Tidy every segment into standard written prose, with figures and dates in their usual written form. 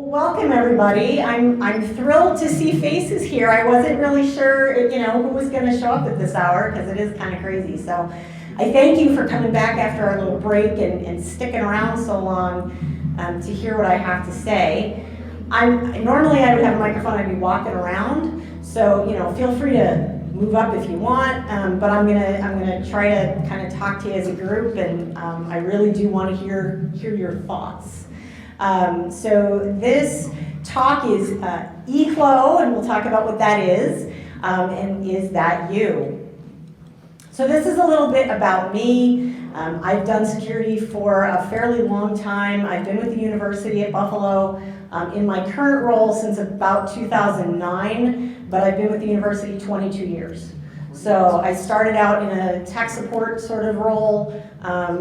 Welcome everybody. I'm thrilled to see faces here. I wasn't really sure, who was going to show up at this hour because it is kind of crazy. So I thank you for coming back after our little break and sticking around so long to hear what I have to say. Normally I would have a microphone. I'd be walking around. So feel free to move up if you want. But I'm gonna try to kind of talk to you as a group, and I really do want to hear your thoughts. So this talk is EHLO, and we'll talk about what that is, and is that you? So this is a little bit about me. I've done security for a fairly long time. I've been with the University at Buffalo in my current role since about 2009, but I've been with the university 22 years. So I started out in a tech support sort of role,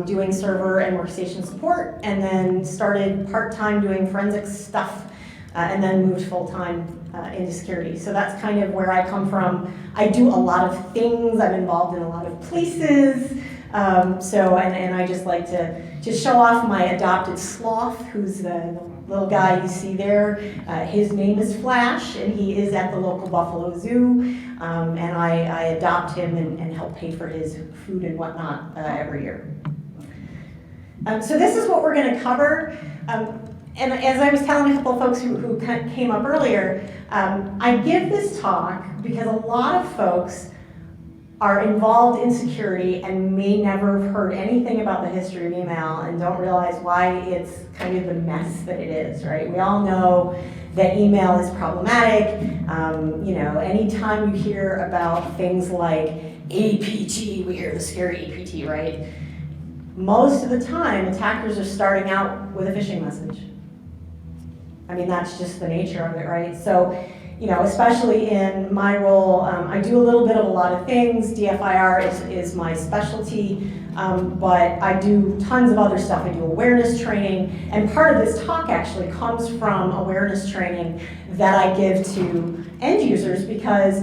doing server and workstation support, and then started part-time doing forensic stuff, and then moved full-time into security. So that's kind of where I come from. I do a lot of things. I'm involved in a lot of places. And I just like to just show off my adopted sloth, who's the little guy you see there. His name is Flash, and he is at the local Buffalo Zoo. And I adopt him and help pay for his food and whatnot every year. So this is what we're going to cover. And as I was telling a couple of folks who came up earlier, I give this talk because a lot of folks are involved in security and may never have heard anything about the history of email and don't realize why it's kind of the mess that it is, right? We all know that email is problematic. Anytime you hear about things like APT, we hear the scary APT, right? Most of the time, attackers are starting out with a phishing message. I mean, that's just the nature of it, right? So, especially in my role, I do a little bit of a lot of things. DFIR is my specialty, but I do tons of other stuff. I do awareness training, and part of this talk actually comes from awareness training that I give to end users because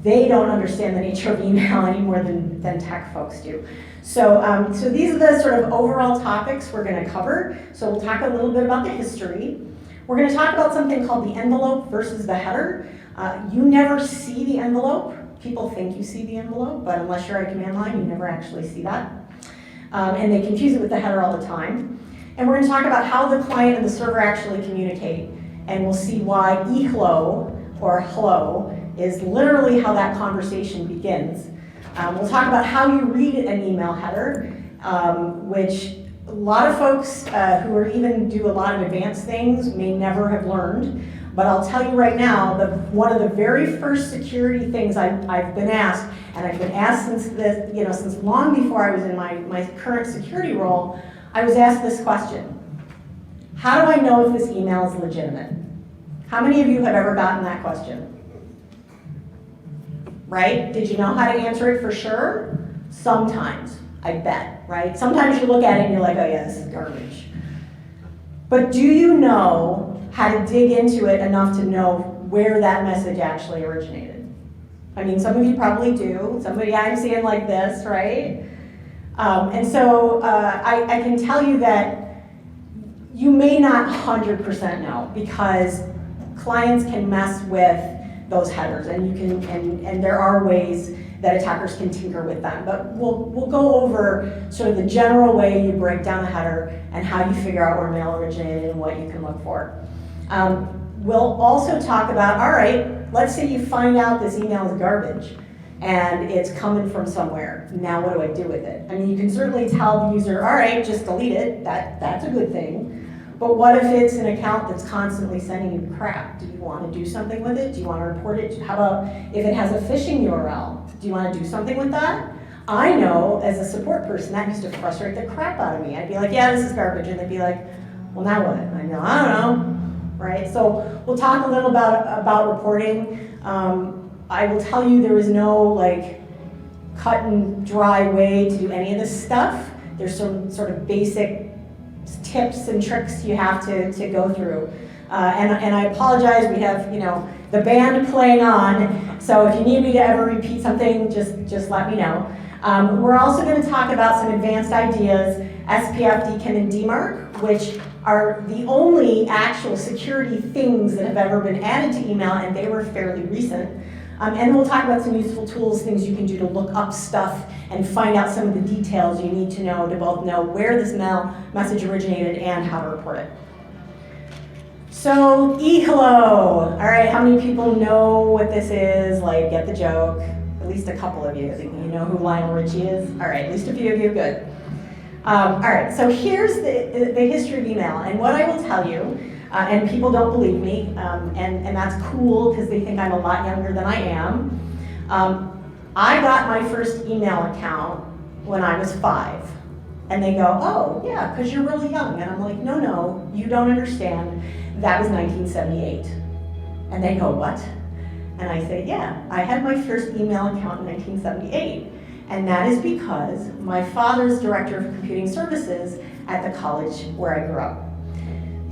they don't understand the nature of email any more than tech folks do. So, so these are the sort of overall topics we're going to cover. So we'll talk a little bit about the history. We're going to talk about something called the envelope versus the header. You never see the envelope. People think you see the envelope, but unless you're at a command line, you never actually see that. And they confuse it with the header all the time. And we're going to talk about how the client and the server actually communicate. And we'll see why EHLO, or hello, is literally how that conversation begins. We'll talk about how you read an email header, which a lot of folks who even do a lot of advanced things may never have learned, but I'll tell you right now that one of the very first security things I've been asked, and I've been asked since long before I was in my current security role, I was asked this question: how do I know if this email is legitimate? How many of you have ever gotten that question? Right? Did you know how to answer it for sure? Sometimes. I bet, right? Sometimes you look at it and you're like, oh yeah, this is garbage. But do you know how to dig into it enough to know where that message actually originated? I mean, some of you probably do. Somebody I'm seeing like this, right? And so I can tell you that you may not 100% know because clients can mess with those headers, and you can, and there are ways that attackers can tinker with them. But we'll go over sort of the general way you break down a header and how you figure out where mail originated and what you can look for. We'll also talk about, all right, let's say you find out this email is garbage and it's coming from somewhere. Now what do I do with it? I mean, you can certainly tell the user, all right, just delete it. That's a good thing. But what if it's an account that's constantly sending you crap? Do you want to do something with it? Do you want to report it? How about if it has a phishing URL? Do you want to do something with that? I know as a support person that used to frustrate the crap out of me. I'd be like, yeah, this is garbage. And they'd be like, well, now what? And I go, I don't know, right? So we'll talk a little about reporting. I will tell you there is no like cut and dry way to do any of this stuff. There's some sort of basic tips and tricks you have to go through. And I apologize, we have the band playing on, so if you need me to ever repeat something, just let me know. We're also going to talk about some advanced ideas, SPF, DKIM, and DMARC, which are the only actual security things that have ever been added to email, and they were fairly recent. And we'll talk about some useful tools, things you can do to look up stuff and find out some of the details you need to know to both know where this message originated and how to report it. So, EHLO. All right, how many people know what this is? Like, get the joke? At least a couple of you. I think you know who Lionel Richie is. All right, at least a few of you, good. All right, so here's the history of email. And what I will tell you, and people don't believe me, and that's cool because they think I'm a lot younger than I am. I got my first email account when I was 5. And they go, oh, yeah, because you're really young. And I'm like, no, you don't understand. That was 1978. And they go, what? And I say, yeah, I had my first email account in 1978. And that is because my father's director of computing services at the college where I grew up.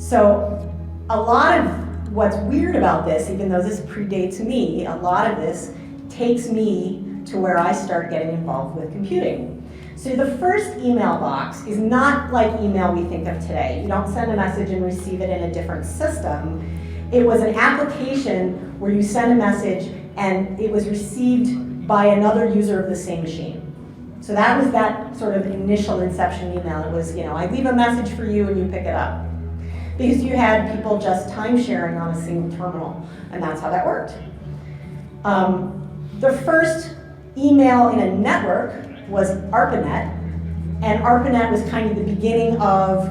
So a lot of what's weird about this, even though this predates me, a lot of this takes me to where I start getting involved with computing. So the first email box is not like email we think of today. You don't send a message and receive it in a different system. It was an application where you send a message and it was received by another user of the same machine. So that was that sort of initial inception email. It was, I leave a message for you and you pick it up. Because you had people just time sharing on a single terminal, and that's how that worked. The first email in a network was ARPANET, and ARPANET was kind of the beginning of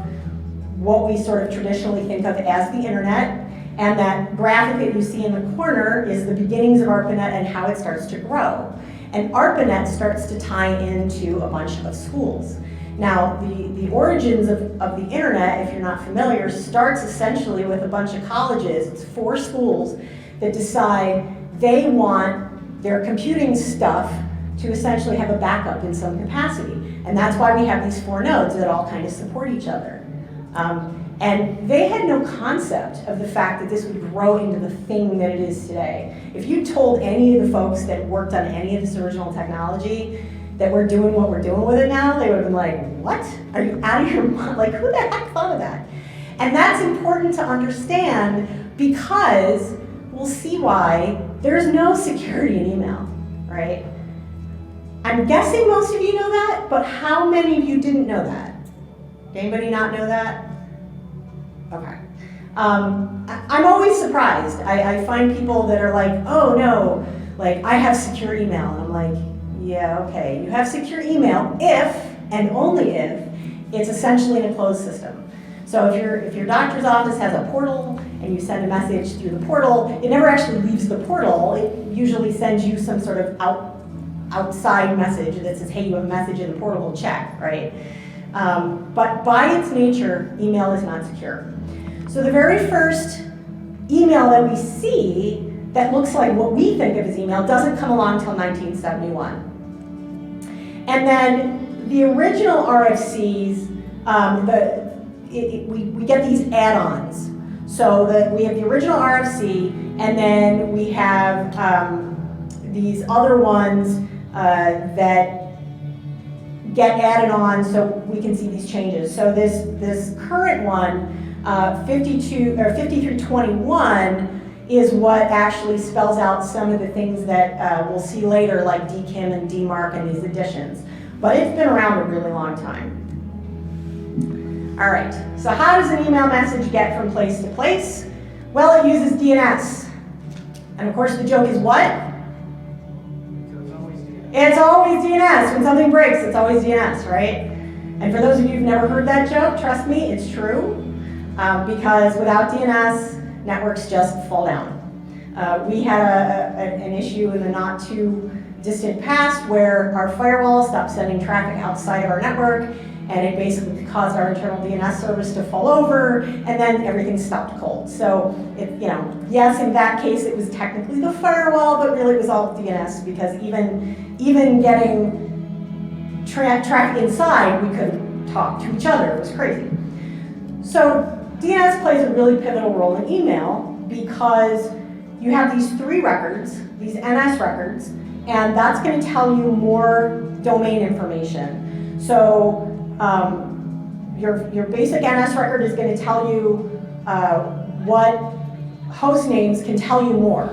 what we sort of traditionally think of as the internet, and that graphic that you see in the corner is the beginnings of ARPANET and how it starts to grow. And ARPANET starts to tie into a bunch of schools. Now, the origins of the internet, if you're not familiar, starts essentially with a bunch of colleges. It's 4 schools that decide they want their computing stuff to essentially have a backup in some capacity. And that's why we have these 4 nodes that all kind of support each other. And they had no concept of the fact that this would grow into the thing that it is today. If you told any of the folks that worked on any of this original technology that we're doing what we're doing with it now, they would have been like, what? Are you out of your mind? Like, who the heck thought of that? And that's important to understand because we'll see why there's no security in email, right? I'm guessing most of you know that, but how many of you didn't know that? Did anybody not know that? Okay. I'm always surprised. I find people that are like, oh no, like I have secure email. And I'm like, yeah, okay. You have secure email if, and only if, it's essentially in a closed system. So if your doctor's office has a portal and you send a message through the portal, it never actually leaves the portal. It usually sends you some sort of outside message that says, hey, you have a message in the portal, check, right? But by its nature, email is not secure. So the very first email that we see that looks like what we think of as email doesn't come along until 1971. And then the original RFCs, we get these add-ons. So we have the original RFC, and then we have these other ones that get added on so we can see these changes. So this current one, 5321, is what actually spells out some of the things that we'll see later, like DKIM and DMARC and these additions. But it's been around a really long time. All right, so how does an email message get from place to place? Well, it uses DNS. And of course the joke is what? It's always DNS. When something breaks, it's always DNS, right? And for those of you who've never heard that joke, trust me, it's true. Because without DNS, networks just fall down. We had an issue in the not too distant past where our firewall stopped sending traffic outside of our network, and it basically caused our internal DNS service to fall over, and then everything stopped cold. So, yes, in that case, it was technically the firewall, but really it was all DNS because even getting traffic inside, we couldn't talk to each other. It was crazy. So DNS plays a really pivotal role in email because you have these 3 records, these NS records, and that's going to tell you more domain information. So your basic NS record is going to tell you what host names can tell you more.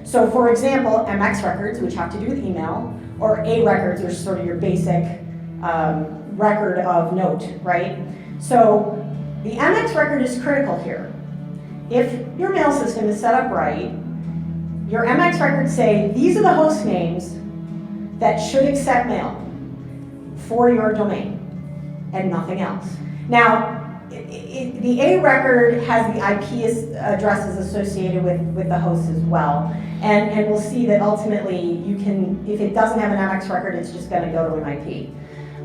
So for example, MX records, which have to do with email, or A records, which is sort of your basic record of note, right? So the MX record is critical here. If your mail system is set up right, your MX records say, these are the host names that should accept mail for your domain, and nothing else. Now, the A record has the IP addresses associated with the host as well. And we'll see that ultimately you can, if it doesn't have an MX record, it's just gonna go to an IP.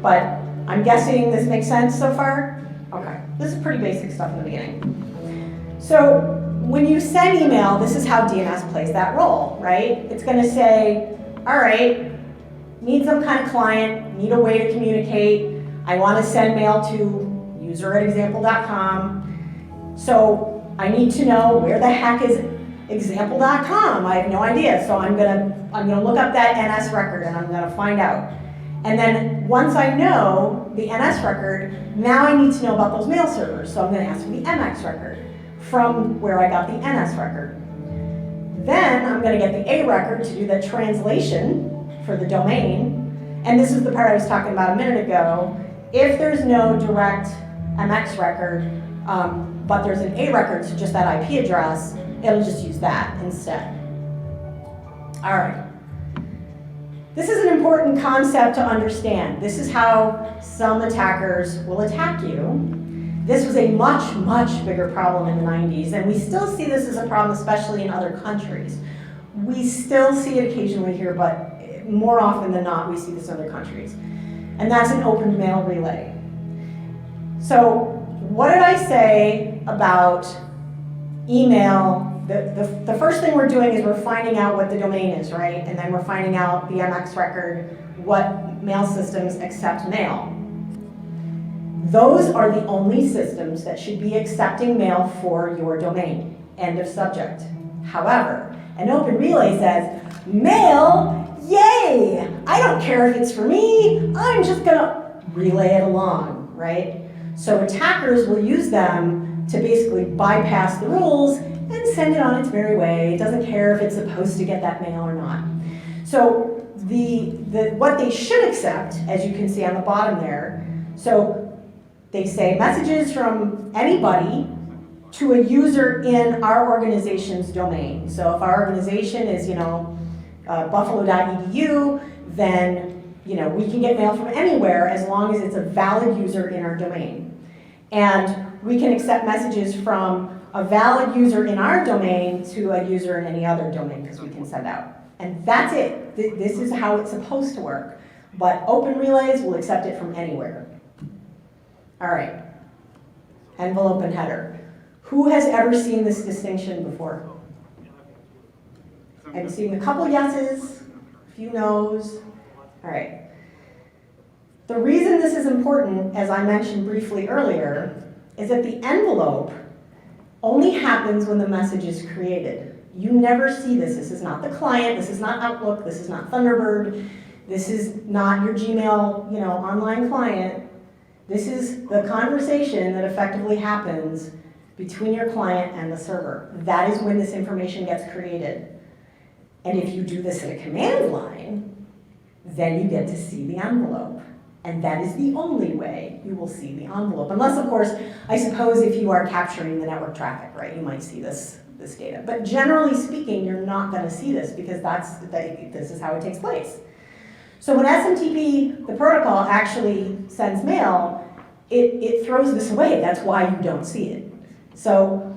But I'm guessing this makes sense so far? Okay, this is pretty basic stuff in the beginning. So when you send email, this is how DNS plays that role, right? It's gonna say, all right, need some kind of client, need a way to communicate. I wanna send mail to user@example.com. So I need to know where the heck is example.com. I have no idea. So I'm gonna look up that NS record and I'm gonna find out. And then once I know the NS record, now I need to know about those mail servers. So I'm gonna ask for the MX record from where I got the NS record. Then I'm gonna get the A record to do the translation for the domain. And this is the part I was talking about a minute ago. If there's no direct MX record, but there's an A record, so just that IP address, it'll just use that instead. All right. This is an important concept to understand. This is how some attackers will attack you. This was a much, much bigger problem in the 90s, and we still see this as a problem, especially in other countries. We still see it occasionally here, but more often than not, we see this in other countries. And that's an open mail relay. So what did I say about email? The first thing we're doing is we're finding out what the domain is, right? And then we're finding out the MX record, what mail systems accept mail. Those are the only systems that should be accepting mail for your domain. End of subject. However, an open relay says, mail, yay! I don't care if it's for me, I'm just gonna relay it along, right? So attackers will use them to basically bypass the rules and send it on its merry way. It doesn't care if it's supposed to get that mail or not. So what they should accept, as you can see on the bottom there, so they say messages from anybody to a user in our organization's domain. So if our organization is, buffalo.edu, then we can get mail from anywhere as long as it's a valid user in our domain. And we can accept messages from a valid user in our domain to a user in any other domain because we can send out. And that's it. This is how it's supposed to work. But open relays will accept it from anywhere. All right. Envelope and header. Who has ever seen this distinction before? I'm seeing a couple yeses, a few no's. All right. The reason this is important, as I mentioned briefly earlier, is that the envelope only happens when the message is created. You never see this. This is not the client. This is not Outlook. This is not Thunderbird. This is not your Gmail, online client. This is the conversation that effectively happens between your client and the server. That is when this information gets created. And if you do this in a command line, then you get to see the envelope. And that is the only way you will see the envelope. Unless, of course, I suppose if you are capturing the network traffic, right, you might see this data. But generally speaking, you're not going to see this because this is how it takes place. So when SMTP, the protocol, actually sends mail, it throws this away. That's why you don't see it. So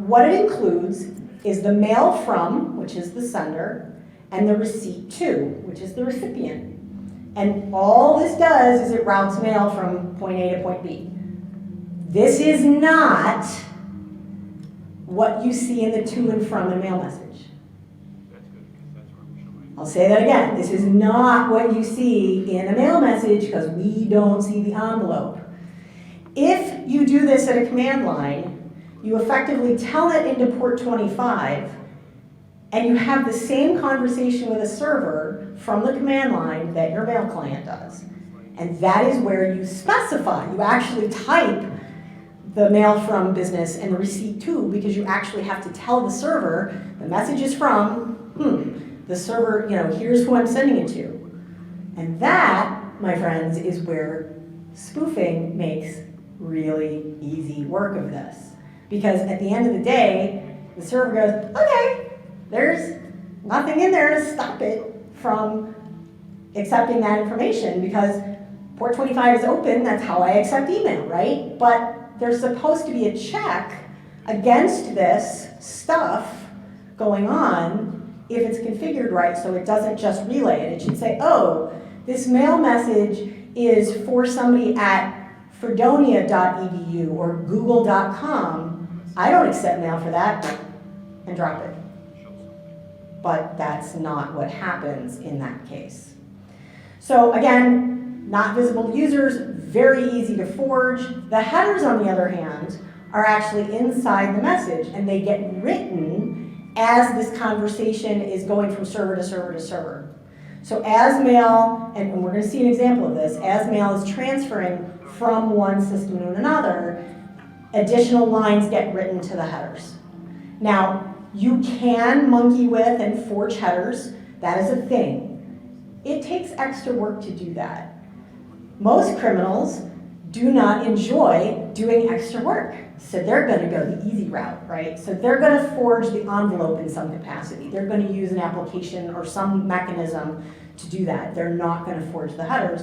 what it includes is the mail from, which is the sender, and the receipt to, which is the recipient. And all this does is it routes mail from point A to point B. This is not what you see in the to and from a mail message. I'll say that again. This is not what you see in a mail message because we don't see the envelope. If you do this at a command line, you effectively tell it into port 25 and you have the same conversation with a server from the command line that your mail client does. And that is where you specify. You actually type the mail from business and the receipt too, because you actually have to tell the server, the message is from, the server, here's who I'm sending it to. And that, my friends, is where spoofing makes really easy work of this. Because at the end of the day, the server goes, okay, there's nothing in there to stop it from accepting that information, because port 25 is open, that's how I accept email, right? But there's supposed to be a check against this stuff going on if it's configured right, so it doesn't just relay it. It should say, oh, this mail message is for somebody at fredonia.edu or google.com. I don't accept mail for that, and drop it. But that's not what happens in that case. So again, not visible to users, very easy to forge. The headers, on the other hand, are actually inside the message, and they get written as this conversation is going from server to server to server. So as mail, and we're going to see an example of this, as mail is transferring from one system to another, additional lines get written to the headers. Now, you can monkey with and forge headers. That is a thing. It takes extra work to do that. Most criminals do not enjoy doing extra work, so they're going to go the easy route, right? So they're going to forge the envelope in some capacity. They're going to use an application or some mechanism to do that. They're not going to forge the headers,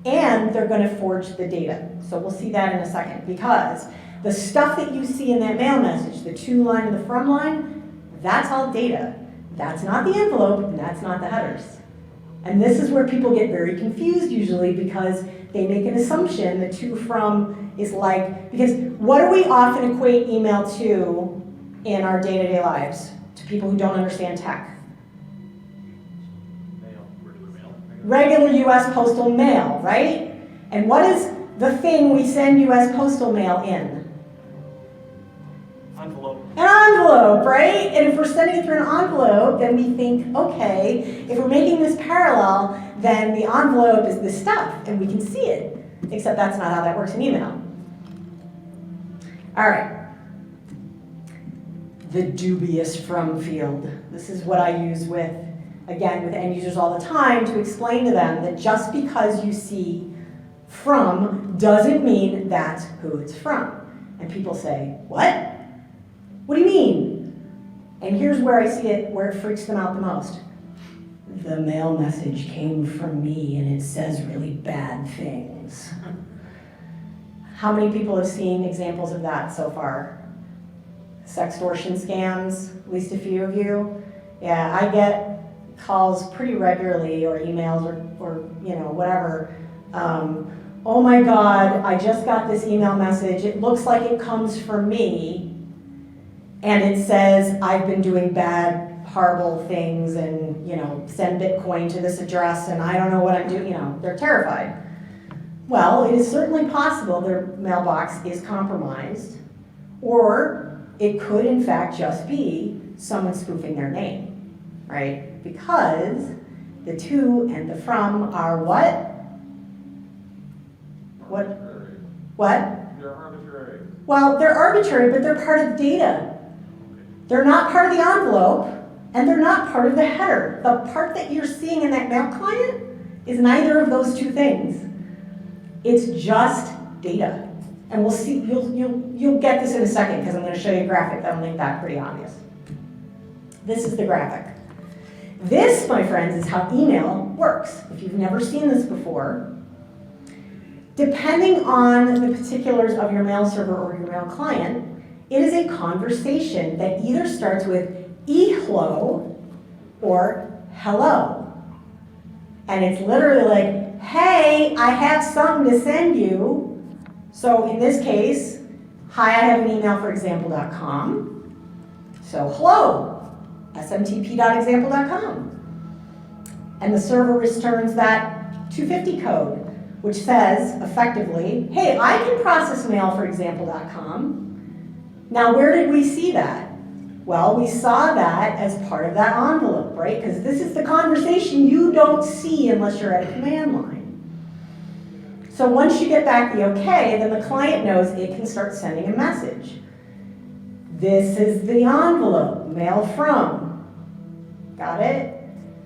and they're going to forge the data. So we'll see that in a second, because the stuff that you see in that mail message, the to line and the from line, that's all data. That's not the envelope, and that's not the headers. And this is where people get very confused usually, because they make an assumption that to from is like, because what do we often equate email to in our day-to-day lives to people who don't understand tech? Regular US postal mail, right? And what is the thing we send US postal mail in? Envelope. An envelope, right? And if we're sending it through an envelope, then we think, okay, if we're making this parallel, then the envelope is this stuff, and we can see it. Except that's not how that works in email. All right. The dubious from field. This is what I use with, again, with end users all the time to explain to them that just because you see from doesn't mean that's who it's from. And people say, what? What do you mean? And here's where I see it, where it freaks them out the most. The mail message came from me and it says really bad things. How many people have seen examples of that so far? Sextortion scams, at least a few of you. Yeah, I get calls pretty regularly, or emails, or whatever. Oh my God, I just got this email message. It looks like it comes from me. And it says, I've been doing bad, horrible things, and send Bitcoin to this address, and I don't know what I'm doing. They're terrified. Well, it is certainly possible their mailbox is compromised, or it could in fact just be someone spoofing their name, right? Because the to and the from are what? Arbitrary. What? They're arbitrary. Well, they're arbitrary, but they're part of the data. They're not part of the envelope, and they're not part of the header. The part that you're seeing in that mail client is neither of those two things. It's just data. And we'll see, you'll get this in a second, because I'm going to show you a graphic that'll make that pretty obvious. This is the graphic. This, my friends, is how email works. If you've never seen this before, depending on the particulars of your mail server or your mail client, it is a conversation that either starts with EHLO or hello. And it's literally like, hey, I have something to send you. So in this case, hi, I have an email for example.com. So hello, smtp.example.com. And the server returns that 250 code, which says effectively, hey, I can process mail for example.com. Now, where did we see that? Well, we saw that as part of that envelope, right? Because this is the conversation you don't see unless you're at a command line. So once you get back the okay, then the client knows it can start sending a message. This is the envelope, mail from. Got it?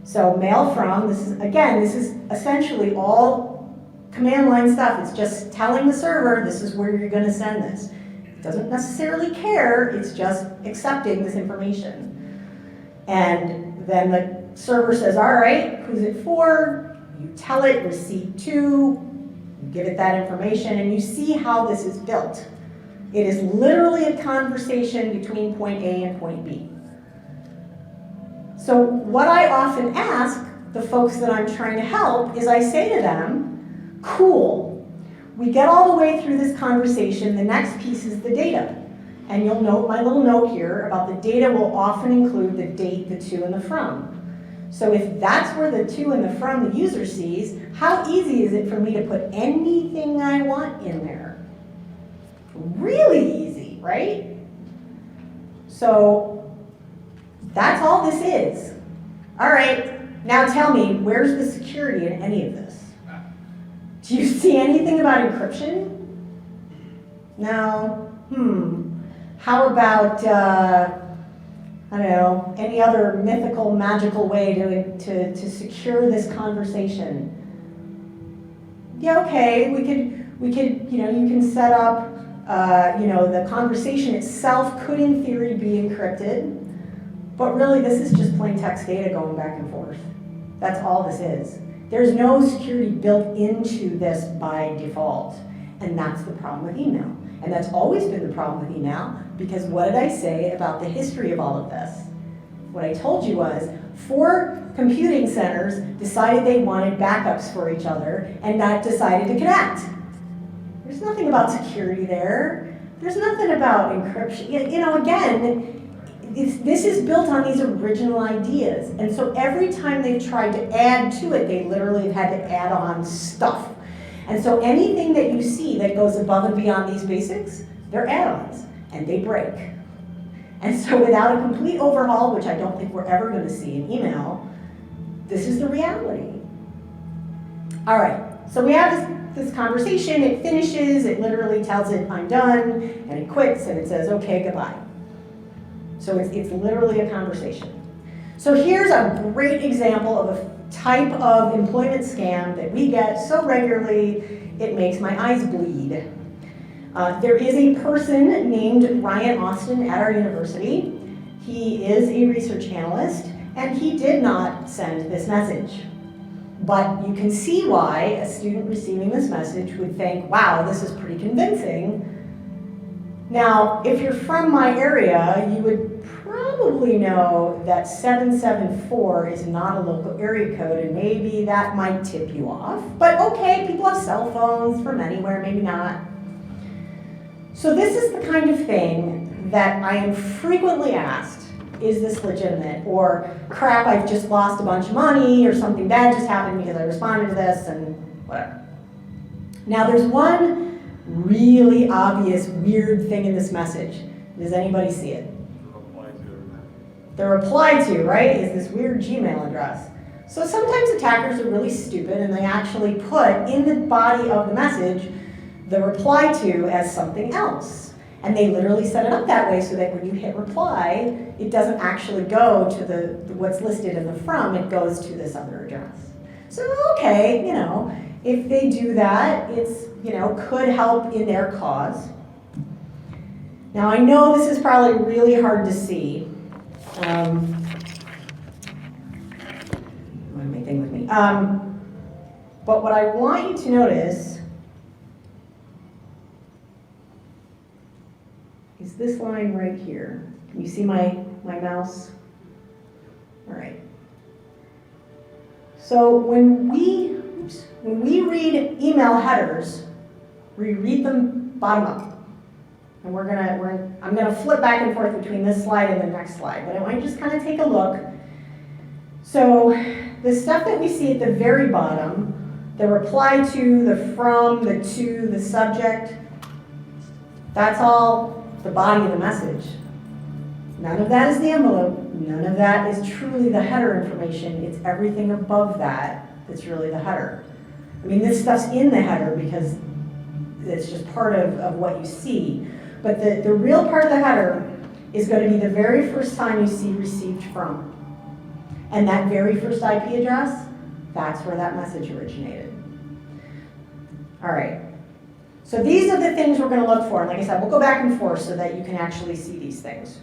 So mail from, this is essentially all command line stuff. It's just telling the server this is where you're going to send this. It doesn't necessarily care, it's just accepting this information. And then the server says, all right, who's it for? You tell it, receipt 2, you give it that information, and you see how this is built. It is literally a conversation between point A and point B. So what I often ask the folks that I'm trying to help is I say to them, cool, we get all the way through this conversation, the next piece is the data. And you'll note my little note here about the data will often include the date, the to, and the from. So if that's where the to and the from the user sees, how easy is it for me to put anything I want in there? Really easy, right? So that's all this is. All right, now tell me, where's the security in any of this? Do you see anything about encryption? No? How about, I don't know, any other mythical, magical way to secure this conversation? Yeah, okay, we could, you can set up, the conversation itself could in theory be encrypted, but really this is just plain text data going back and forth. That's all this is. There's no security built into this by default, and that's the problem with email. And that's always been the problem with email, because what did I say about the history of all of this? What I told you was 4 computing centers decided they wanted backups for each other, and that decided to connect. There's nothing about security there. There's nothing about encryption. Again, this is built on these original ideas. And so every time they've tried to add to it, they literally have had to add on stuff. And so anything that you see that goes above and beyond these basics, they're add-ons, and they break. And so without a complete overhaul, which I don't think we're ever going to see in email, this is the reality. All right, so we have this conversation, it finishes, it literally tells it I'm done, and it quits, and it says, okay, goodbye. So it's literally a conversation. So here's a great example of a type of employment scam that we get so regularly, it makes my eyes bleed. There is a person named Ryan Austin at our university. He is a research analyst, and he did not send this message. But you can see why a student receiving this message would think, wow, this is pretty convincing. Now, if you're from my area, you would probably know that 774 is not a local area code, and maybe that might tip you off. But okay, people have cell phones from anywhere, maybe not. So this is the kind of thing that I am frequently asked, is this legitimate? Or crap, I've just lost a bunch of money, or something bad just happened because I responded to this, and whatever. Now there's one really obvious weird thing in this message. Does anybody see it? The reply to, right, is this weird Gmail address. So sometimes attackers are really stupid and they actually put in the body of the message the reply to as something else. And they literally set it up that way so that when you hit reply, it doesn't actually go to the what's listed in the from, it goes to this other address. So okay, if they do that, it's, could help in their cause. Now I know this is probably really hard to see. My thing with me. But what I want you to notice is this line right here. Can you see my mouse? All right. So when we read email headers, we read them bottom up. And I'm gonna flip back and forth between this slide and the next slide, but I want you to just kind of take a look. So the stuff that we see at the very bottom, the reply to, the from, the to, the subject, that's all the body of the message. None of that is the envelope. None of that is truly the header information. It's everything above that that's really the header. I mean, this stuff's in the header because it's just part of what you see. But the real part of the header is going to be the very first time you see received from. And that very first IP address, that's where that message originated. All right. So these are the things we're going to look for. And like I said, we'll go back and forth so that you can actually see these things.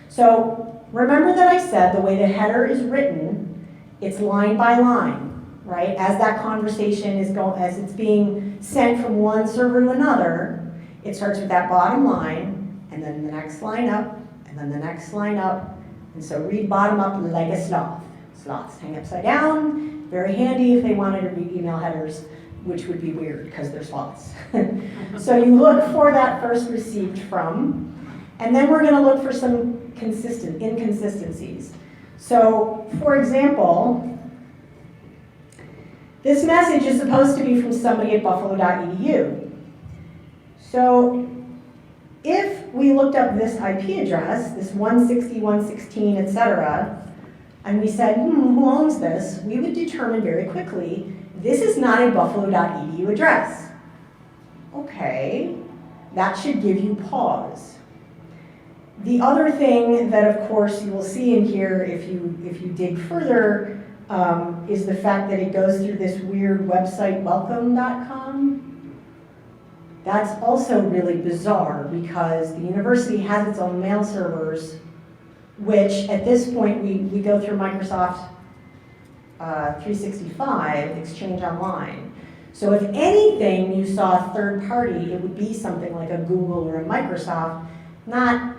So remember that I said the way the header is written, it's line by line, right? As that conversation is going, as it's being sent from one server to another, it starts with that bottom line, and then the next line up, and then the next line up. And so read bottom up like a sloth. Sloths hang upside down. Very handy if they wanted to read email headers, which would be weird because they're sloths. So you look for that first received from, and then we're going to look for some inconsistencies. So, for example, this message is supposed to be from somebody at buffalo.edu. So if we looked up this IP address, this 160, 116, etc., and we said, who owns this? We would determine very quickly, this is not a buffalo.edu address. Okay, that should give you pause. The other thing that, of course, you will see in here if you dig further is the fact that it goes through this weird website, welcome.com. That's also really bizarre because the university has its own mail servers, which at this point we go through Microsoft 365, Exchange Online. So if anything you saw third party, it would be something like a Google or a Microsoft, not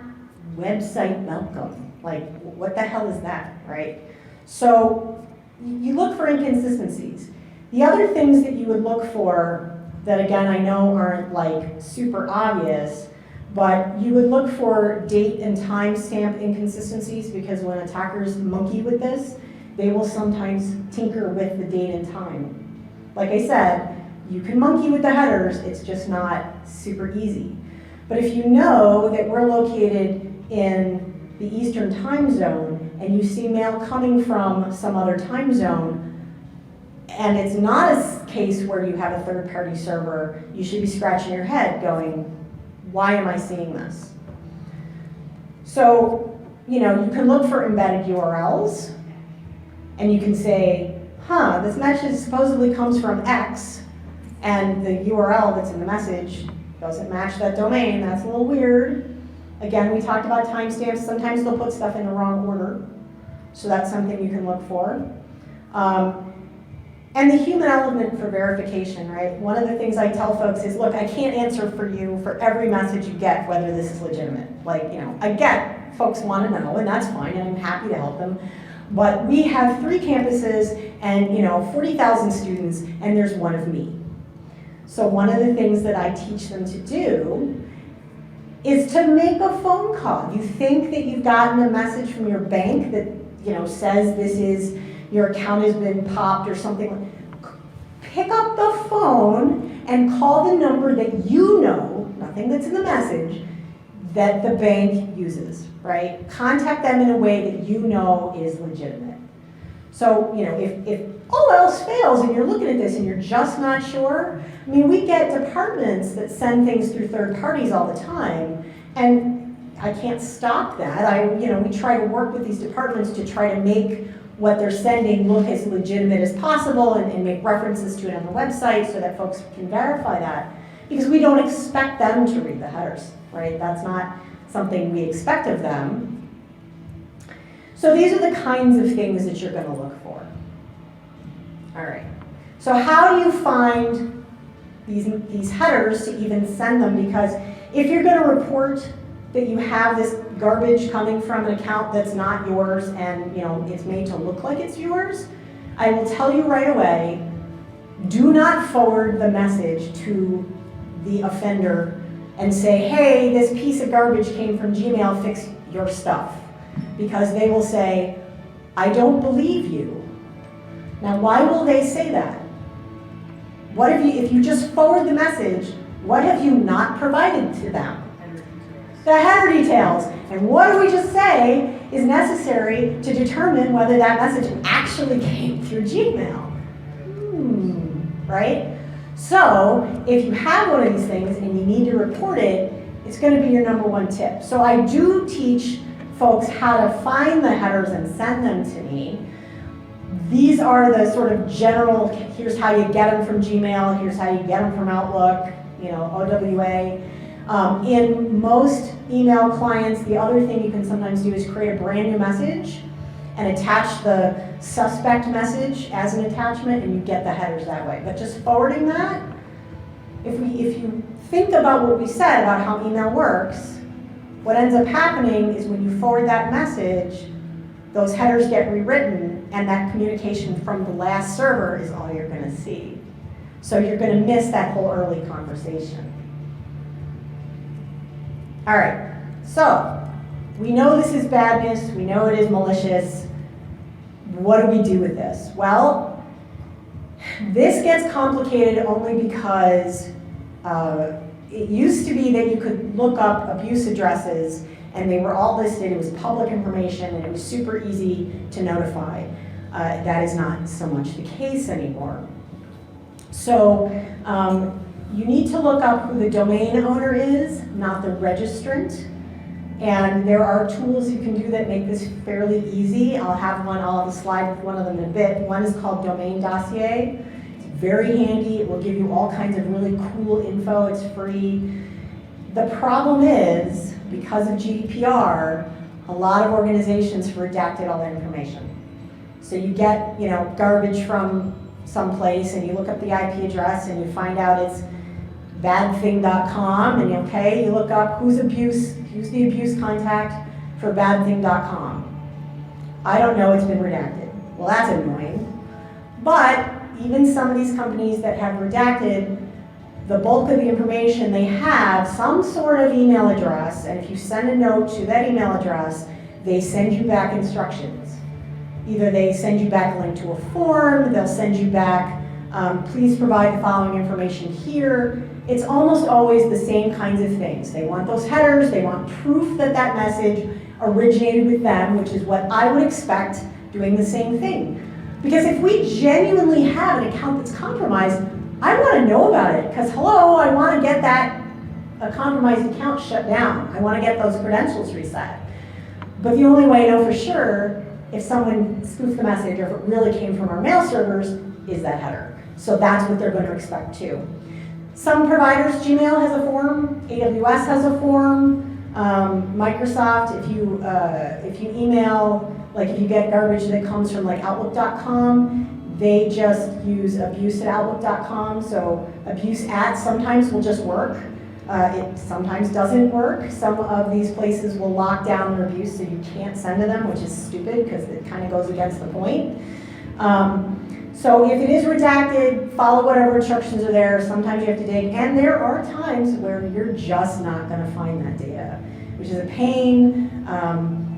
website welcome. Like, what the hell is that, right? So you look for inconsistencies. The other things that you would look for that, again, I know aren't like super obvious, but you would look for date and timestamp inconsistencies because when attackers monkey with this, they will sometimes tinker with the date and time. Like I said, you can monkey with the headers, it's just not super easy. But if you know that we're located in the Eastern time zone and you see mail coming from some other time zone, and it's not a case where you have a third-party server, you should be scratching your head going, why am I seeing this? So, you can look for embedded URLs, and you can say, this message supposedly comes from X, and the URL that's in the message doesn't match that domain. That's a little weird. Again, we talked about timestamps. Sometimes they'll put stuff in the wrong order, so that's something you can look for. And the human element for verification, right? One of the things I tell folks is, look, I can't answer for you for every message you get whether this is legitimate. Like, I get folks want to know, and that's fine, and I'm happy to help them. But we have 3 campuses and 40,000 students, and there's one of me. So one of the things that I teach them to do is to make a phone call. You think that you've gotten a message from your bank that says this is your account has been popped or something. Pick up the phone and call the number that you know, nothing that's in the message, that the bank uses, right? Contact them in a way that you know is legitimate. So, if all else fails and you're looking at this and you're just not sure, I mean, we get departments that send things through third parties all the time, and I can't stop that. We try to work with these departments to try to make what they're sending look as legitimate as possible and make references to it on the website so that folks can verify that. Because we don't expect them to read the headers, right? That's not something we expect of them. So these are the kinds of things that you're going to look for. All right. So how do you find these headers to even send them? Because if you're going to report that you have this garbage coming from an account that's not yours and it's made to look like it's yours, I will tell you right away, do not forward the message to the offender and say, hey, this piece of garbage came from Gmail, fix your stuff. Because they will say, I don't believe you. Now, why will they say that? What if you just forward the message, what have you not provided to them? The header details. And what do we just say is necessary to determine whether that message actually came through Gmail? right? So if you have one of these things and you need to report it, it's going to be your number one tip. So I do teach folks how to find the headers and send them to me. These are the sort of general, here's how you get them from Gmail, here's how you get them from Outlook, you know, OWA. In most email clients, the other thing you can sometimes do is create a brand new message and attach the suspect message as an attachment, and you get the headers that way. But just forwarding that, if you think about what we said about how email works, what ends up happening is when you forward that message, those headers get rewritten, and that communication from the last server is all you're going to see. So you're going to miss that whole early conversation. All right, so we know this is badness, we know it is malicious. What do we do with this? Well, this gets complicated only because it used to be that you could look up abuse addresses and they were all listed, it was public information, and it was super easy to notify. That is not so much the case anymore. So you need to look up who the domain owner is, not the registrant. And there are tools you can do that make this fairly easy. I'll have a slide with one of them in a bit. One is called Domain Dossier. It's very handy. It will give you all kinds of really cool info. It's free. The problem is, because of GDPR, a lot of organizations have redacted all their information. So you get, garbage from someplace, and you look up the IP address, and you find out it's badthing.com, and you look up who's the abuse contact for badthing.com. I don't know, it's been redacted. Well, that's annoying. But even some of these companies that have redacted, the bulk of the information, they have some sort of email address, and if you send a note to that email address, they send you back instructions. Either they send you back a link to a form, they'll send you back, please provide the following information here. It's almost always the same kinds of things. They want those headers, they want proof that that message originated with them, which is what I would expect doing the same thing. Because if we genuinely have an account that's compromised, I want to know about it, because hello, I want to get a compromised account shut down. I want to get those credentials reset. But the only way I know for sure if someone spoofed the message or if it really came from our mail servers is that header. So that's what they're going to expect too. Some providers, Gmail has a form, AWS has a form, Microsoft, if you email, like if you get garbage that comes from like Outlook.com, they just use abuse@outlook.com, so abuse@ sometimes will just work. It sometimes doesn't work. Some of these places will lock down their abuse so you can't send to them, which is stupid because it kind of goes against the point. So if it is redacted, follow whatever instructions are there. Sometimes you have to dig, and there are times where you're just not going to find that data, which is a pain.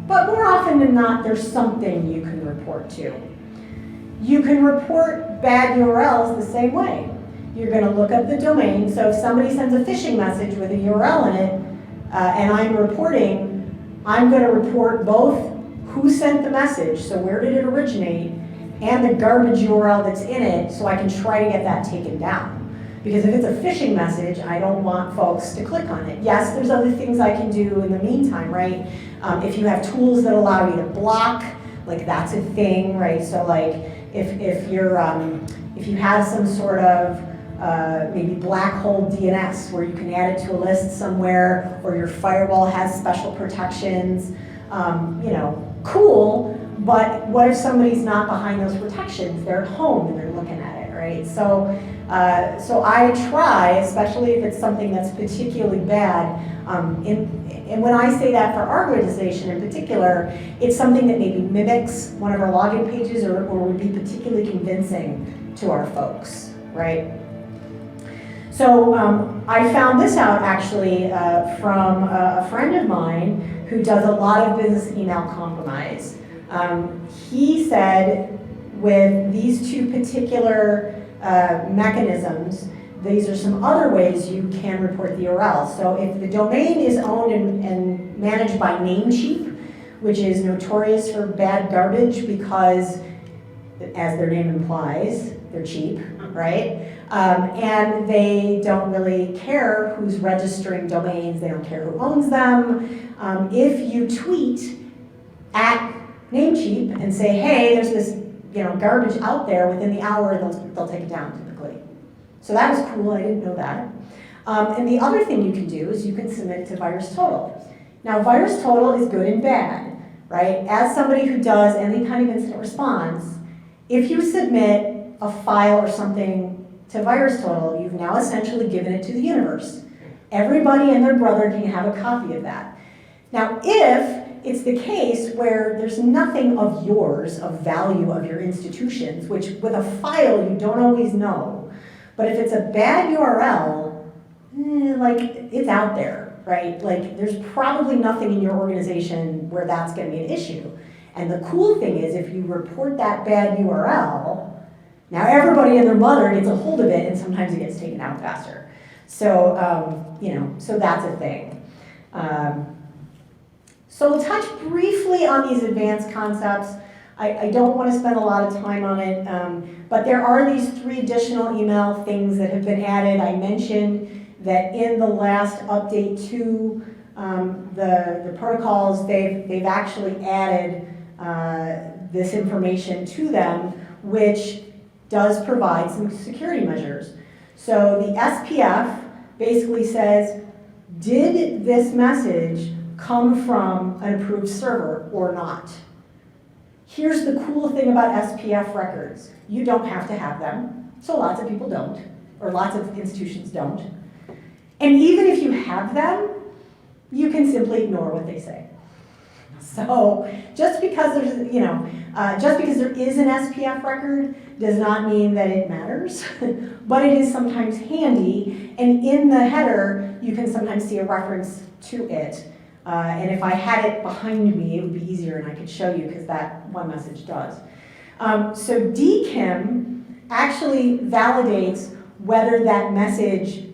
But more often than not, there's something you can report to. You can report bad URLs the same way. You're going to look up the domain. So if somebody sends a phishing message with a URL in it, and I'm reporting, I'm going to report both who sent the message, so where did it originate, and the garbage URL that's in it, so I can try to get that taken down. Because if it's a phishing message, I don't want folks to click on it. Yes, there's other things I can do in the meantime, right? If you have tools that allow you to block, like that's a thing, right? So like if you have some sort of maybe black hole DNS where you can add it to a list somewhere, or your firewall has special protections, cool. But what if somebody's not behind those protections? They're at home and they're looking at it, right? So I try, especially if it's something that's particularly bad, and when I say that for our organization in particular, it's something that maybe mimics one of our login pages or would be particularly convincing to our folks, right? So I found this out actually from a friend of mine who does a lot of business email compromise. He said with these two particular mechanisms, these are some other ways you can report the URL. So if the domain is owned and managed by Namecheap, which is notorious for bad garbage because, as their name implies, they're cheap, right? And they don't really care who's registering domains, they don't care who owns them. If you tweet at Namecheap and say, hey, there's this garbage out there, within the hour, they'll take it down typically. So that was cool, I didn't know that. And the other thing you can do is you can submit to VirusTotal. Now, VirusTotal is good and bad, right? As somebody who does any kind of incident response, if you submit a file or something to VirusTotal, you've now essentially given it to the universe. Everybody and their brother can have a copy of that. Now, if it's the case where there's nothing of yours, of value of your institutions, which with a file you don't always know, but if it's a bad URL, like it's out there, right? Like there's probably nothing in your organization where that's going to be an issue. And the cool thing is if you report that bad URL, now everybody and their mother gets a hold of it and sometimes it gets taken out faster. So, so that's a thing. So we'll touch briefly on these advanced concepts. I don't want to spend a lot of time on it, but there are these 3 additional email things that have been added. I mentioned that in the last update to the protocols, they've actually added this information to them, which does provide some security measures. So the SPF basically says, did this message come from an approved server or not? Here's the cool thing about SPF records. You don't have to have them, so lots of people don't, or lots of institutions don't. And even if you have them, you can simply ignore what they say. So just because there's, just because there is an SPF record does not mean that it matters, but it is sometimes handy, and in the header, you can sometimes see a reference to it. And if I had it behind me, it would be easier and I could show you because that one message does. So DKIM actually validates whether that message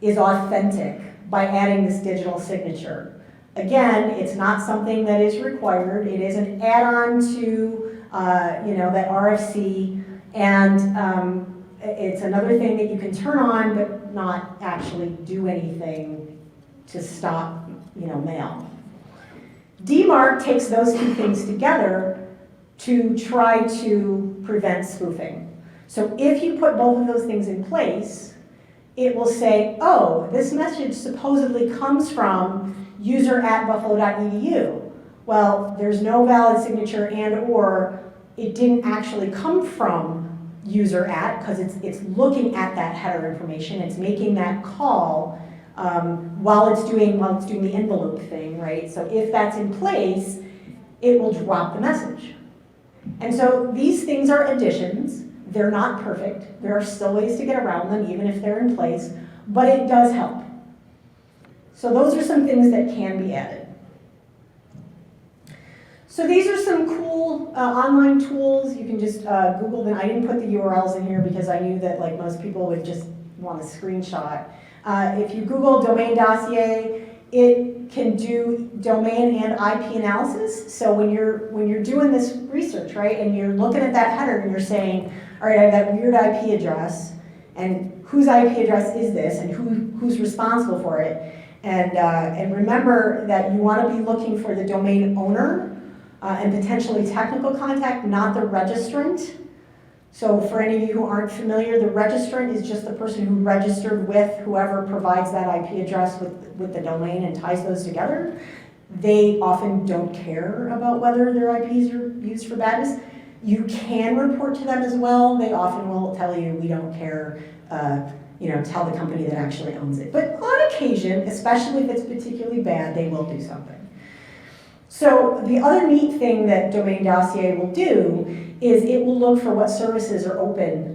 is authentic by adding this digital signature. Again, it's not something that is required. It is an add-on to that RFC, and it's another thing that you can turn on but not actually do anything to stop mail. DMARC takes those 2 things together to try to prevent spoofing. So if you put both of those things in place, it will say, oh, this message supposedly comes from user@buffalo.edu. Well, there's no valid signature and or it didn't actually come from user at, because it's looking at that header information, it's making that call while it's doing the envelope thing, right? So if that's in place, it will drop the message. And so these things are additions. They're not perfect. There are still ways to get around them, even if they're in place, but it does help. So those are some things that can be added. So these are some cool online tools. You can just Google them. I didn't put the URLs in here because I knew that like most people would just want a screenshot. If you Google domain dossier, it can do domain and IP analysis. So when you're doing this research, right, and you're looking at that header and you're saying, all right, I have that weird IP address, and whose IP address is this, and who's responsible for it? And remember that you want to be looking for the domain owner and potentially technical contact, not the registrant. So for any of you who aren't familiar, the registrant is just the person who registered with whoever provides that IP address with the domain and ties those together. They often don't care about whether their IPs are used for badness. You can report to them as well. They often will tell you, we don't care, tell the company that actually owns it. But on occasion, especially if it's particularly bad, they will do something. So the other neat thing that Domain Dossier will do is it will look for what services are open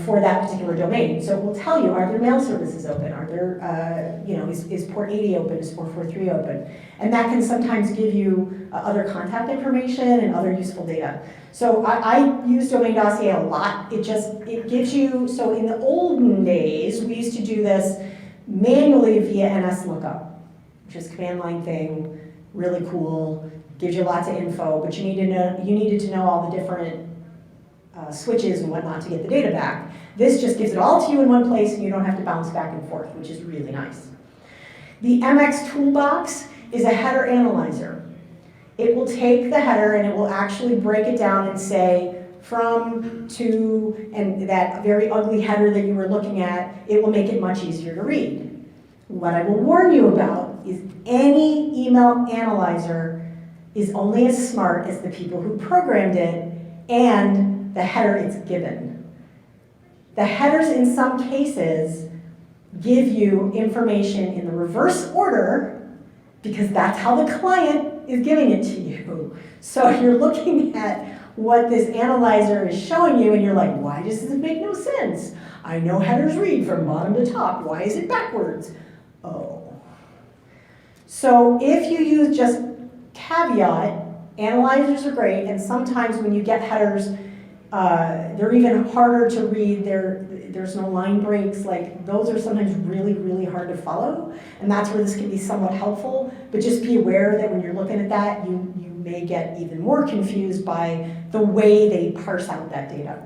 for that particular domain. So it will tell you, are there mail services open? Are there, is port 80 open? Is 443 open? And that can sometimes give you other contact information and other useful data. So I use Domain Dossier a lot. It gives you, so in the olden days, we used to do this manually via NS lookup, which is a command line thing, really cool, gives you lots of info, but you needed to know all the different switches and whatnot to get the data back. This just gives it all to you in one place and you don't have to bounce back and forth, which is really nice. The MX Toolbox is a header analyzer. It will take the header and it will actually break it down and say from, to, and that very ugly header that you were looking at, it will make it much easier to read. What I will warn you about is any email analyzer is only as smart as the people who programmed it and the header it's given. The headers in some cases give you information in the reverse order because that's how the client is giving it to you. So you're looking at what this analyzer is showing you and you're like, why does this make no sense? I know headers read from bottom to top. Why is it backwards? Oh. So if you use just caveat, analyzers are great, and sometimes when you get headers, they're even harder to read. There's no line breaks. Like, those are sometimes really, really hard to follow, and that's where this can be somewhat helpful. But just be aware that when you're looking at that, you may get even more confused by the way they parse out that data.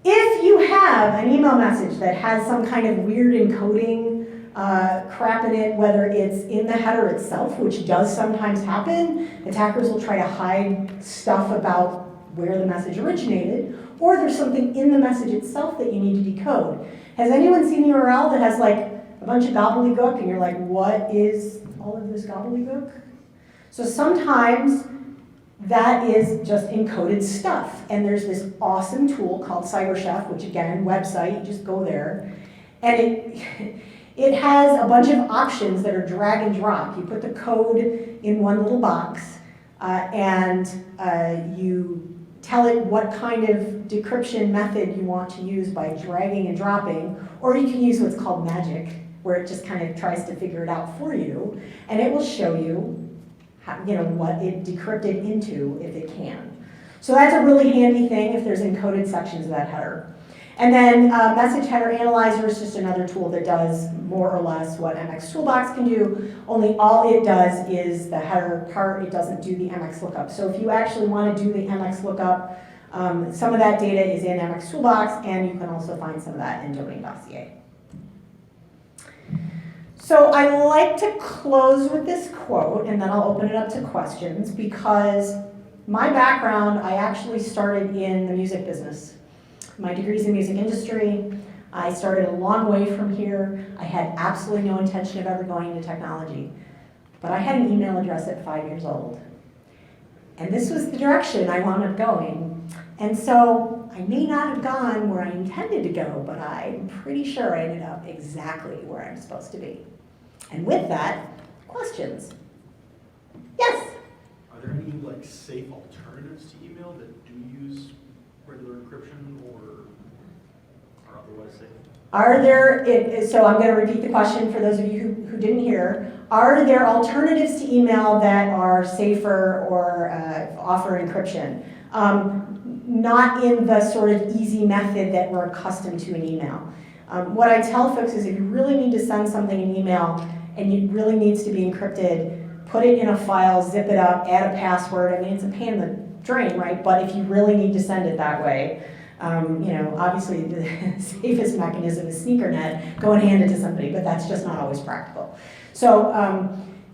If you have an email message that has some kind of weird encoding crap in it, whether it's in the header itself, which does sometimes happen, attackers will try to hide stuff about where the message originated, or there's something in the message itself that you need to decode. Has anyone seen a URL that has like a bunch of gobbledygook and you're like, what is all of this gobbledygook? So sometimes that is just encoded stuff. And there's this awesome tool called CypherCon, which again, website, you just go there. And it has a bunch of options that are drag and drop. You put the code in one little box and you tell it what kind of decryption method you want to use by dragging and dropping, or you can use what's called magic, where it just kind of tries to figure it out for you, and it will show you how, what it decrypted into if it can. So that's a really handy thing if there's encoded sections of that header. And then Message Header Analyzer is just another tool that does more or less what MX Toolbox can do, only all it does is the header part, it doesn't do the MX lookup. So if you actually want to do the MX lookup, some of that data is in MX Toolbox, and you can also find some of that in Domain Dossier. So I like to close with this quote, and then I'll open it up to questions, because my background, I actually started in the music business. My degree's in music industry. I started a long way from here. I had absolutely no intention of ever going into technology. But I had an email address at 5 years old. And this was the direction I wound up going. And so I may not have gone where I intended to go, but I'm pretty sure I ended up exactly where I'm supposed to be. And with that, questions? Yes? Are there any safe alternatives to email that do use regular encryption or are otherwise safe? Are there, so I'm going to repeat the question for those of you who didn't hear. Are there alternatives to email that are safer or offer encryption? Not in the sort of easy method that we're accustomed to in email. What I tell folks is if you really need to send something in email and it really needs to be encrypted, put it in a file, zip it up, add a password. I mean, it's a pain in the drain, right? But if you really need to send it that way, obviously the safest mechanism is SneakerNet, go and hand it to somebody, but that's just not always practical. So,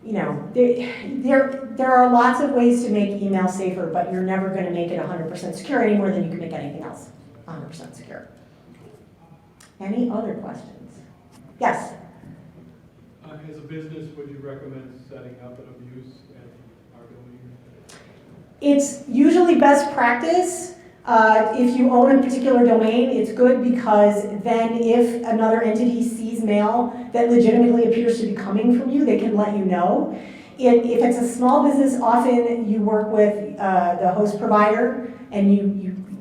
there are lots of ways to make email safer, but you're never going to make it 100% secure any more than you can make anything else 100% secure. Any other questions? Yes? As a business, would you recommend setting up an abuse at our domain? It's usually best practice. If you own a particular domain, it's good because then if another entity sees mail that legitimately appears to be coming from you, they can let you know. If it's a small business, often you work with the host provider and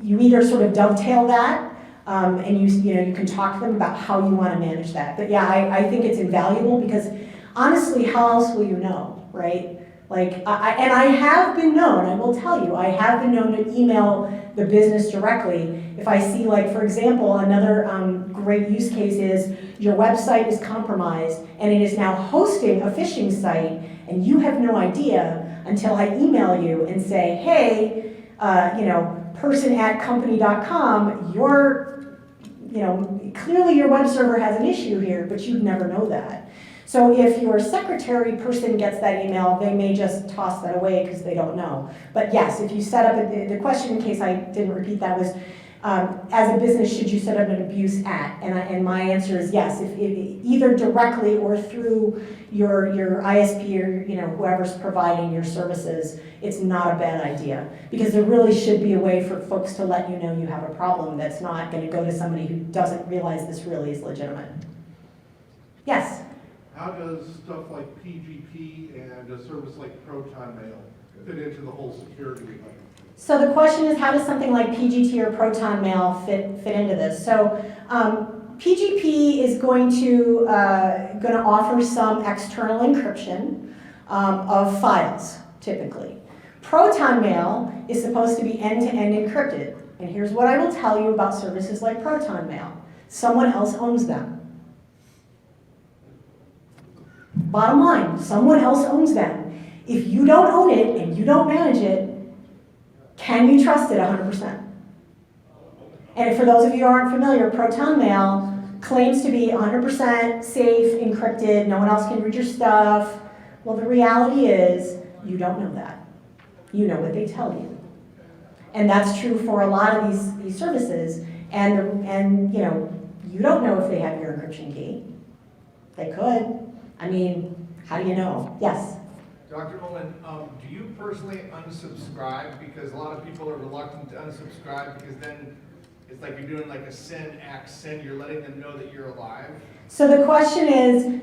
you either sort of dovetail that and you can talk to them about how you want to manage that. But yeah, I think it's invaluable because honestly, how else will you know, right? And I have been known, I will tell you, I have been known to email the business directly. If I see, for example, another great use case is your website is compromised and it is now hosting a phishing site and you have no idea until I email you and say, hey, person@company.com, clearly your web server has an issue here, but you'd never know that. So if your secretary person gets that email, they may just toss that away because they don't know. But yes, if you set up, the question in case I didn't repeat that was, as a business, should you set up an abuse at? And my answer is yes, if either directly or through your ISP or whoever's providing your services, it's not a bad idea. Because there really should be a way for folks to let you know you have a problem that's not going to go to somebody who doesn't realize this really is legitimate. Yes? How does stuff like PGP and a service like Proton Mail fit into the whole security thing? So the question is, how does something like PGT or Proton Mail fit into this? So PGP is going to offer some external encryption of files, typically. Proton Mail is supposed to be end-to-end encrypted. And here's what I will tell you about services like Proton Mail. Someone else owns them. Bottom line, someone else owns them. If you don't own it and you don't manage it, can you trust it 100%? And for those of you who aren't familiar, Proton Mail claims to be 100% safe, encrypted, no one else can read your stuff. Well, the reality is, you don't know that. You know what they tell you. And that's true for a lot of these services. And you don't know if they have your encryption key. They could. I mean, how do you know? Yes? Dr. Ullman, do you personally unsubscribe? Because a lot of people are reluctant to unsubscribe because then it's like you're doing like a sin, you're letting them know that you're alive. So the question is,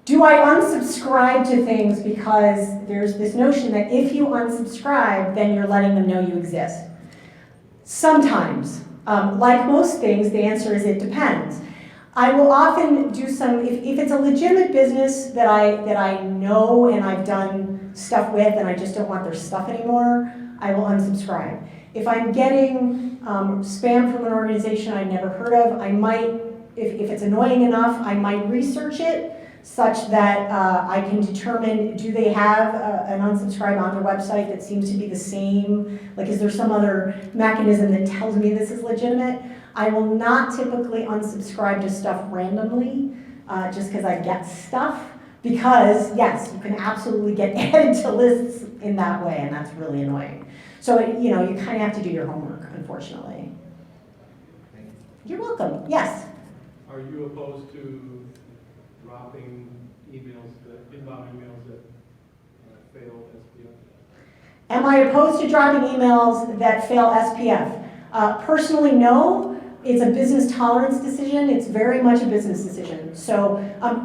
do I unsubscribe to things because there's this notion that if you unsubscribe, then you're letting them know you exist? Sometimes. Like most things, the answer is it depends. I will often do some, if it's a legitimate business that I know and I've done stuff with and I just don't want their stuff anymore, I will unsubscribe. If I'm getting spam from an organization I've never heard of, I might, if it's annoying enough, I might research it such that I can determine, do they have an unsubscribe on their website that seems to be the same? Like, is there some other mechanism that tells me this is legitimate? I will not typically unsubscribe to stuff randomly, just because I get stuff. Because, yes, you can absolutely get added to lists in that way, and that's really annoying. So, you kind of have to do your homework, unfortunately. You're welcome. Yes? Are you opposed to dropping inbound emails that fail SPF? Am I opposed to dropping emails that fail SPF? Personally, no. It's a business tolerance decision. It's very much a business decision. So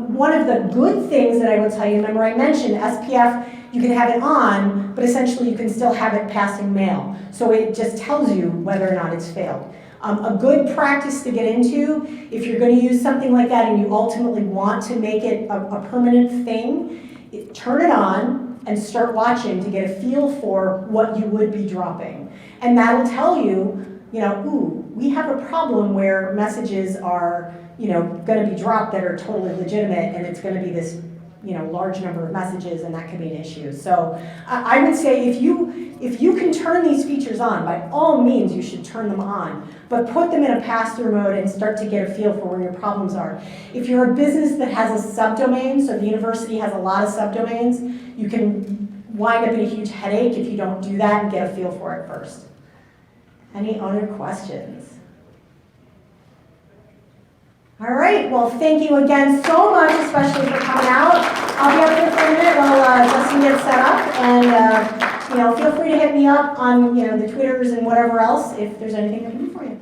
one of the good things that I will tell you, remember I mentioned SPF, you can have it on, but essentially you can still have it passing mail. So it just tells you whether or not it's failed. A good practice to get into, if you're going to use something like that and you ultimately want to make it a permanent thing, turn it on and start watching to get a feel for what you would be dropping. And that'll tell you, ooh, we have a problem where messages are, going to be dropped that are totally legitimate, and it's going to be this, large number of messages, and that could be an issue. So I would say if you can turn these features on, by all means, you should turn them on, but put them in a pass-through mode and start to get a feel for where your problems are. If you're a business that has a subdomain, so the university has a lot of subdomains, you can wind up in a huge headache if you don't do that and get a feel for it first. Any other questions? All right, well, thank you again so much, especially for coming out. I'll be up here for a minute while Justin gets set up, and feel free to hit me up on the Twitters and whatever else if there's anything I can do for you.